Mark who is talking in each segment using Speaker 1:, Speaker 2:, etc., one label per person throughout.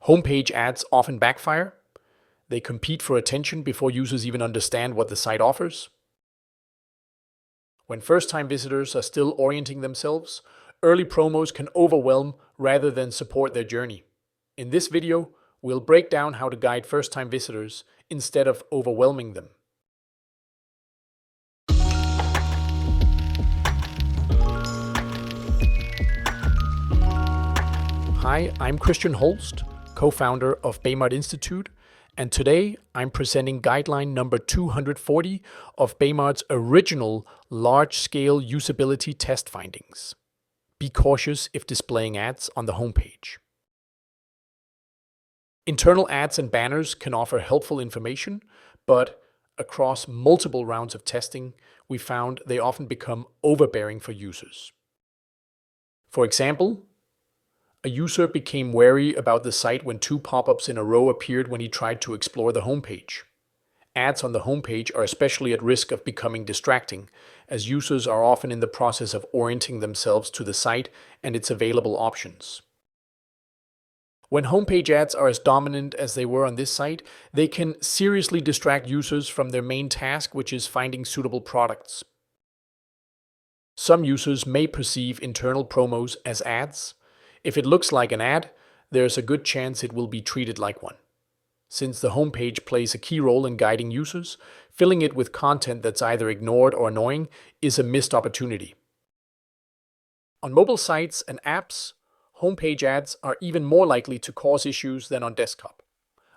Speaker 1: Homepage ads often backfire. They compete for attention before users even understand what the site offers. When first-time visitors are still orienting themselves, early promos can overwhelm rather than support their journey. In this video, we'll break down how to guide first-time visitors instead of overwhelming them. Hi, I'm Christian Holst, co-founder of Baymard Institute, and today I'm presenting guideline number 240 of Baymard's original large-scale usability test findings. Be cautious if displaying ads on the homepage. Internal ads and banners can offer helpful information, but across multiple rounds of testing, we found they often become overbearing for users. For example, a user became wary about the site when 2 pop-ups in a row appeared when he tried to explore the homepage. Ads on the homepage are especially at risk of becoming distracting, as users are often in the process of orienting themselves to the site and its available options. When homepage ads are as dominant as they were on this site, they can seriously distract users from their main task, which is finding suitable products. Some users may perceive internal promos as ads. If it looks like an ad, there's a good chance it will be treated like one. Since the homepage plays a key role in guiding users, filling it with content that's either ignored or annoying is a missed opportunity. On mobile sites and apps, homepage ads are even more likely to cause issues than on desktop.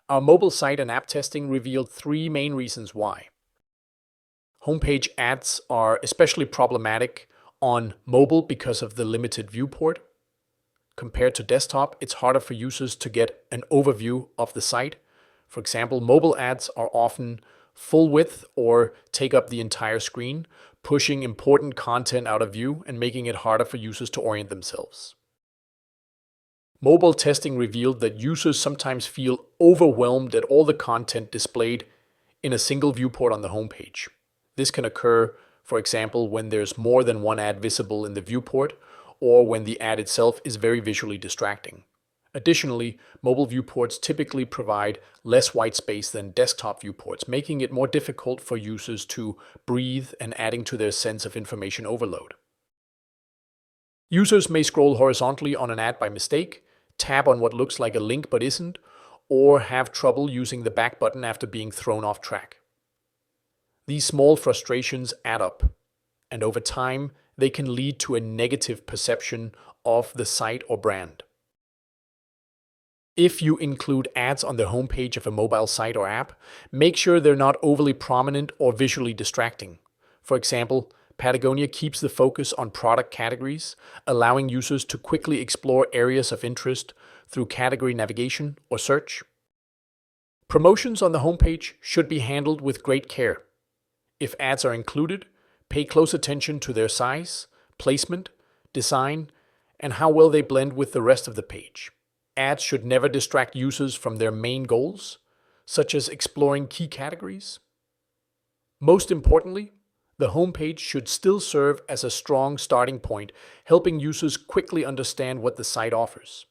Speaker 1: Our mobile site and app testing revealed 3 main reasons why. Homepage ads are especially problematic on mobile because of the limited viewport. Compared to desktop, it's harder for users to get an overview of the site. For example, mobile ads are often full width or take up the entire screen, pushing important content out of view and making it harder for users to orient themselves. Mobile testing revealed that users sometimes feel overwhelmed at all the content displayed in a single viewport on the homepage. This can occur, for example, when there's more than one ad visible in the viewport, or when the ad itself is very visually distracting. Additionally, mobile viewports typically provide less white space than desktop viewports, making it more difficult for users to breathe and adding to their sense of information overload. Users may scroll horizontally on an ad by mistake, tap on what looks like a link but isn't, or have trouble using the back button after being thrown off track. These small frustrations add up, and over time, they can lead to a negative perception of the site or brand. If you include ads on the homepage of a mobile site or app, make sure they're not overly prominent or visually distracting. For example, Patagonia keeps the focus on product categories, allowing users to quickly explore areas of interest through category navigation or search. Promotions on the homepage should be handled with great care. If ads are included, pay close attention to their size, placement, design, and how well they blend with the rest of the page. Ads should never distract users from their main goals, such as exploring key categories. Most importantly, the homepage should still serve as a strong starting point, helping users quickly understand what the site offers.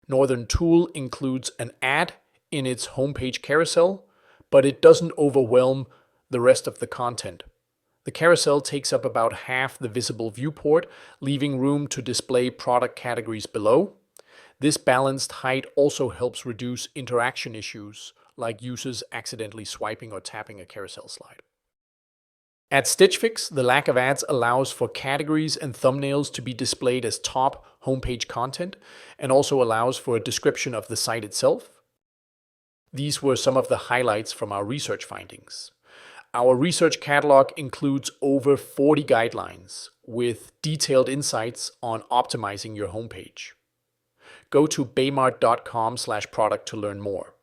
Speaker 1: Northern Tool includes an ad in its homepage carousel, but it doesn't overwhelm the rest of the content. The carousel takes up about half the visible viewport, leaving room to display product categories below. This balanced height also helps reduce interaction issues, like users accidentally swiping or tapping a carousel slide. At Stitch Fix, the lack of ads allows for categories and thumbnails to be displayed as top homepage content, and also allows for a description of the site itself. These were some of the highlights from our research findings. Our research catalog includes over 40 guidelines with detailed insights on optimizing your homepage. Go to baymard.com/product to learn more.